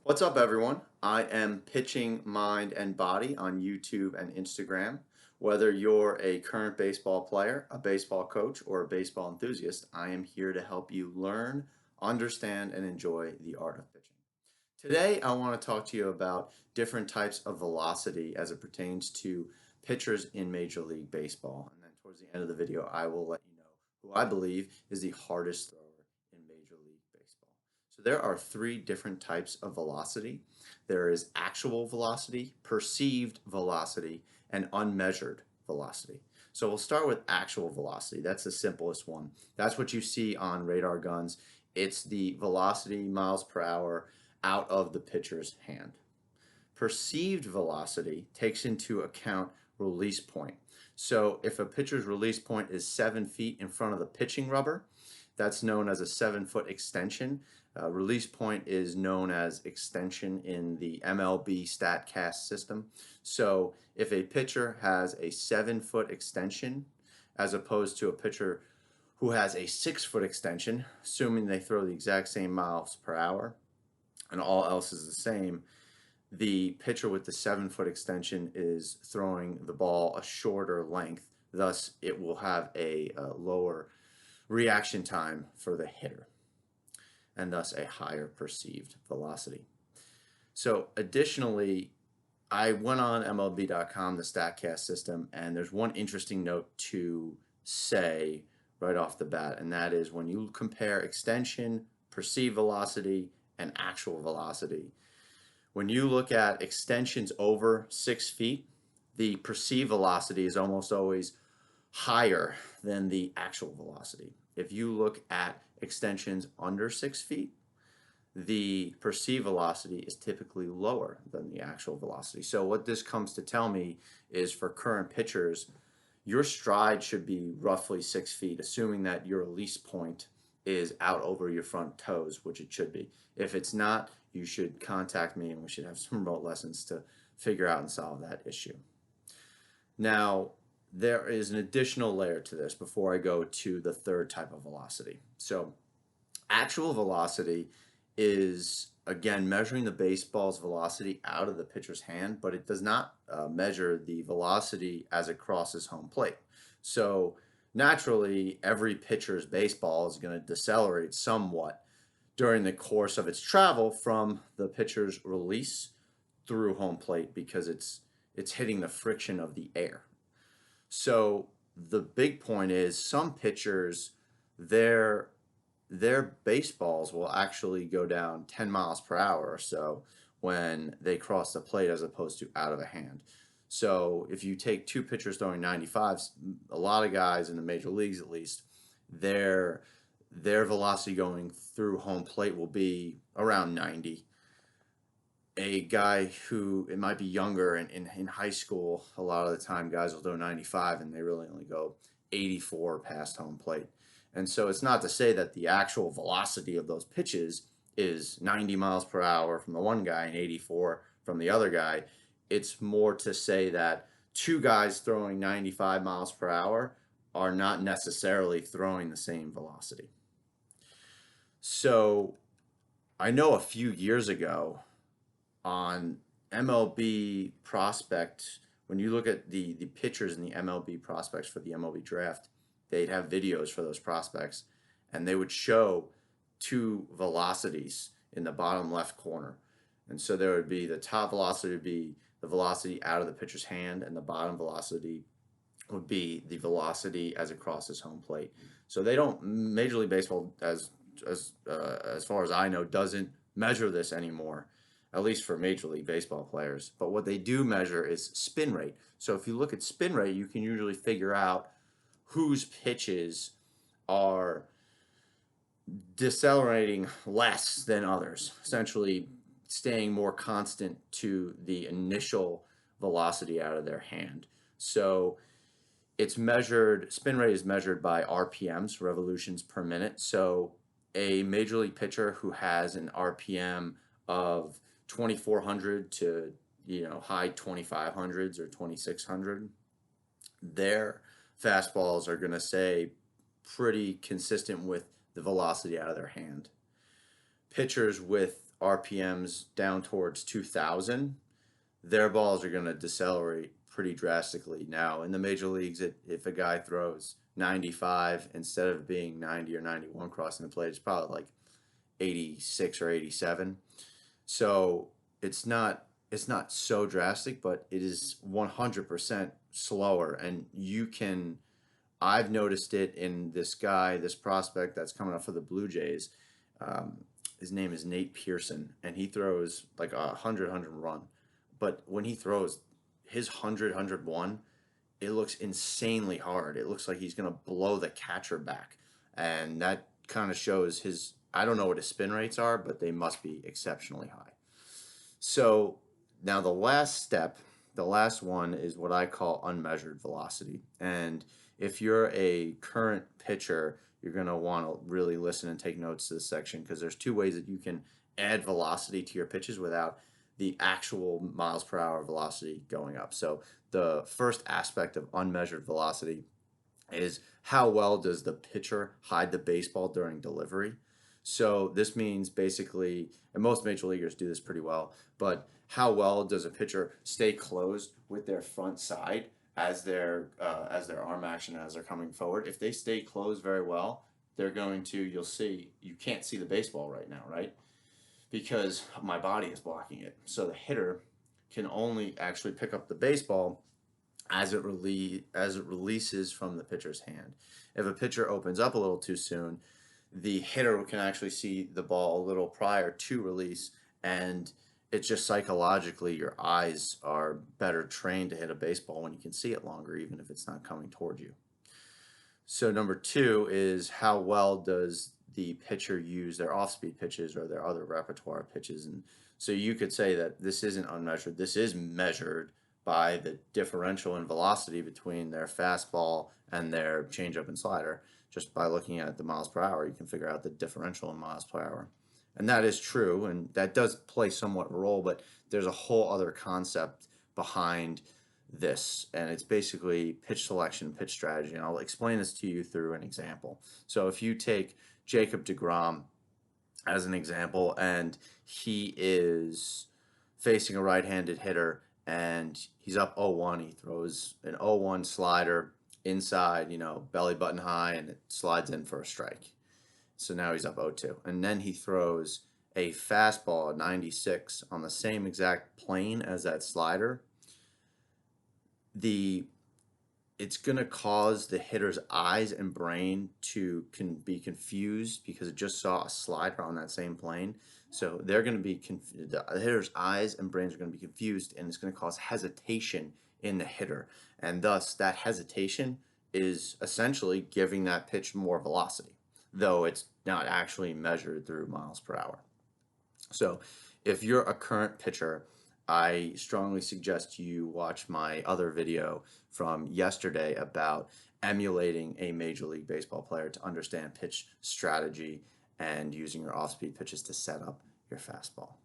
What's up, everyone? I am Pitching Mind and Body on YouTube and Instagram. Whether you're a current baseball player, a baseball coach, or a baseball enthusiast, I am here to help you learn, understand, and enjoy the art of pitching. Today, I want to talk to you about different types of velocity as it pertains to pitchers in Major League Baseball. And then towards the end of the video, I will let you know who I believe is the hardest thrower in Major League Baseball. So there are three different types of velocity. There is actual velocity, perceived velocity, and unmeasured velocity. So we'll start with actual velocity. That's the simplest one. That's what you see on radar guns. It's the velocity miles per hour out of the pitcher's hand. Perceived velocity takes into account release point. So if a pitcher's release point is 7 feet in front of the pitching rubber, that's known as a 7-foot extension. Release point is known as extension in the MLB Statcast system. So if a pitcher has a 7-foot extension as opposed to a pitcher who has a 6-foot extension, assuming they throw the exact same miles per hour and all else is the same, the pitcher with the 7-foot extension is throwing the ball a shorter length. Thus, it will have a lower reaction time for the hitter and thus a higher perceived velocity. So additionally, I went on MLB.com, the Statcast system, and there's one interesting note to say right off the bat, and that is when you compare extension, perceived velocity, and actual velocity, when you look at extensions over 6 feet, the perceived velocity is almost always higher than the actual velocity. If you look at extensions under 6 feet, the perceived velocity is typically lower than the actual velocity. So what this comes to tell me is for current pitchers, your stride should be roughly 6 feet, assuming that your release point is out over your front toes, which it should be. If it's not, you should contact me and we should have some remote lessons to figure out and solve that issue. Now, there is an additional layer to this before I go to the third type of velocity. So actual velocity is, again, measuring the baseball's velocity out of the pitcher's hand, but it does not measure the velocity as it crosses home plate. So naturally, every pitcher's baseball is going to decelerate somewhat during the course of its travel from the pitcher's release through home plate because it's hitting the friction of the air. So the big point is some pitchers, their baseballs will actually go down 10 miles per hour or so when they cross the plate as opposed to out of a hand. So if you take two pitchers throwing 95s, a lot of guys in the major leagues at least, their velocity going through home plate will be around 90. A guy who it might be younger in high school, a lot of the time guys will throw 95 and they really only go 84 past home plate. And so it's not to say that the actual velocity of those pitches is 90 miles per hour from the one guy and 84 from the other guy. It's more to say that two guys throwing 95 miles per hour are not necessarily throwing the same velocity. So I know a few years ago on MLB prospect, when you look at the pitchers in the MLB prospects for the MLB draft, they'd have videos for those prospects and they would show two velocities in the bottom left corner. And so there would be the top velocity would be the velocity out of the pitcher's hand and the bottom velocity would be the velocity as it crosses home plate. So they don't, Major League Baseball, as far as I know, doesn't measure this anymore, at least for Major League Baseball players. But what they do measure is spin rate. So if you look at spin rate, you can usually figure out whose pitches are decelerating less than others, essentially staying more constant to the initial velocity out of their hand. So it's measured, spin rate is measured by RPMs, revolutions per minute. So a major league pitcher who has an RPM of 2,400 to high 2,500s or 2,600, their fastballs are going to stay pretty consistent with the velocity out of their hand. Pitchers with RPMs down towards 2,000, their balls are going to decelerate pretty drastically. Now, in the major leagues, if a guy throws 95 instead of being 90 or 91 crossing the plate, it's probably like 86 or 87. So it's not so drastic, but it is 100% slower. And I've noticed it in this guy, this prospect that's coming up for the Blue Jays. His name is Nate Pearson, and he throws like 100 run. But when he throws his 100 it looks insanely hard. It looks like he's going to blow the catcher back. And that kind of shows his, I don't know what his spin rates are, but they must be exceptionally high. So now the last step, the last one is what I call unmeasured velocity. And if you're a current pitcher, you're going to want to really listen and take notes to this section, because there's two ways that you can add velocity to your pitches without the actual miles per hour velocity going up. So the first aspect of unmeasured velocity is how well does the pitcher hide the baseball during delivery. So this means basically, and most major leaguers do this pretty well, but how well does a pitcher stay closed with their front side as their arm action as they're coming forward? If they stay closed very well, they're going to, you'll see, you can't see the baseball right now, right? Because my body is blocking it. So the hitter can only actually pick up the baseball as it releases from the pitcher's hand. If a pitcher opens up a little too soon, the hitter can actually see the ball a little prior to release, and it's just psychologically your eyes are better trained to hit a baseball when you can see it longer, even if it's not coming toward you. So number two is how well does the pitcher use their off-speed pitches or their other repertoire pitches. And so you could say that this isn't unmeasured. This is measured by the differential in velocity between their fastball and their changeup and slider. Just by looking at the miles per hour, you can figure out the differential in miles per hour. And that is true, and that does play somewhat a role, but there's a whole other concept behind this, and it's basically pitch selection, pitch strategy, and I'll explain this to you through an example. So if you take Jacob deGrom as an example, and he is facing a right-handed hitter, and he's up 0-1, he throws an 0-1 slider inside, belly button high, and it slides in for a strike. So now he's up 0-2. And then he throws a fastball at 96 on the same exact plane as that slider. It's going to cause the hitter's eyes and brain to be confused because it just saw a slider on that same plane. So they're going to be the hitter's eyes and brains are going to be confused, and it's going to cause hesitation in the hitter. And thus, that hesitation is essentially giving that pitch more velocity, though it's not actually measured through miles per hour. So if you're a current pitcher, I strongly suggest you watch my other video from yesterday about emulating a Major League Baseball player to understand pitch strategy and using your off-speed pitches to set up your fastball.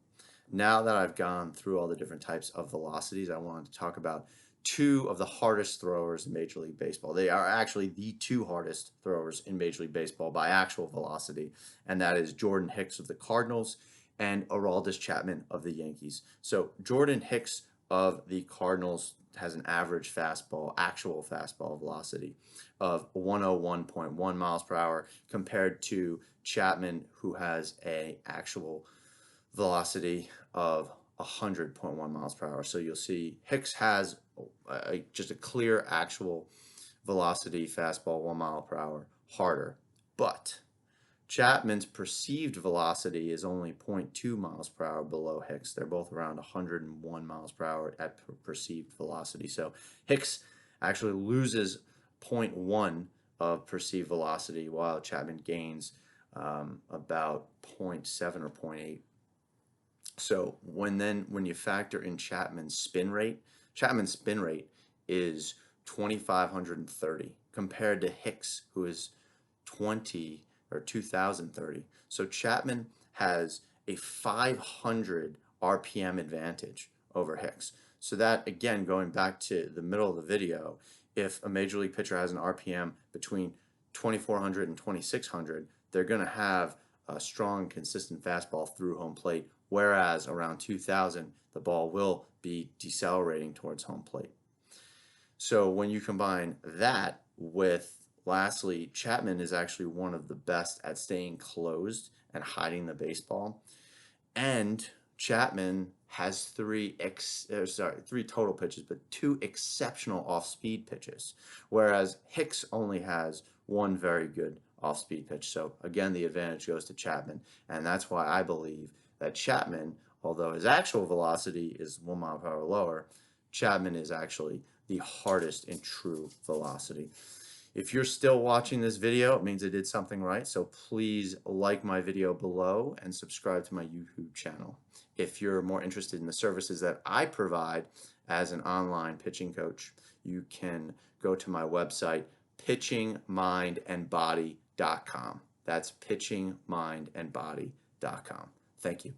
Now that I've gone through all the different types of velocities, I wanted to talk about two of the hardest throwers in Major League Baseball. They are actually the two hardest throwers in Major League Baseball by actual velocity, and that is Jordan Hicks of the Cardinals and Aroldis Chapman of the Yankees. So Jordan Hicks of the Cardinals has an average actual fastball velocity of 101.1 miles per hour compared to Chapman, who has a actual velocity of 100.1 miles per hour. So you'll see Hicks has just a clear actual velocity fastball 1 mile per hour harder, but Chapman's perceived velocity is only 0.2 miles per hour below Hicks. They're both around 101 miles per hour at perceived velocity. So Hicks actually loses 0.1 of perceived velocity, while Chapman gains about 0.7 or 0.8. So when you factor in Chapman's spin rate is 2,530 compared to Hicks, who is 2,030. So Chapman has a 500 RPM advantage over Hicks. So that, again, going back to the middle of the video, if a major league pitcher has an RPM between 2,400 and 2,600, they're going to have a strong, consistent fastball through home plate, whereas around 2000, the ball will be decelerating towards home plate. So when you combine that with, lastly, Chapman is actually one of the best at staying closed and hiding the baseball. And Chapman has three total pitches, but 2 exceptional off-speed pitches, whereas Hicks only has 1 very good off-speed pitch. So again, the advantage goes to Chapman, and that's why I believe that Chapman, although his actual velocity is 1 mile per hour lower, Chapman is actually the hardest in true velocity. If you're still watching this video, it means I did something right, so please like my video below and subscribe to my YouTube channel. If you're more interested in the services that I provide as an online pitching coach, you can go to my website, pitchingmindandbody.com. That's pitchingmindandbody.com. Thank you.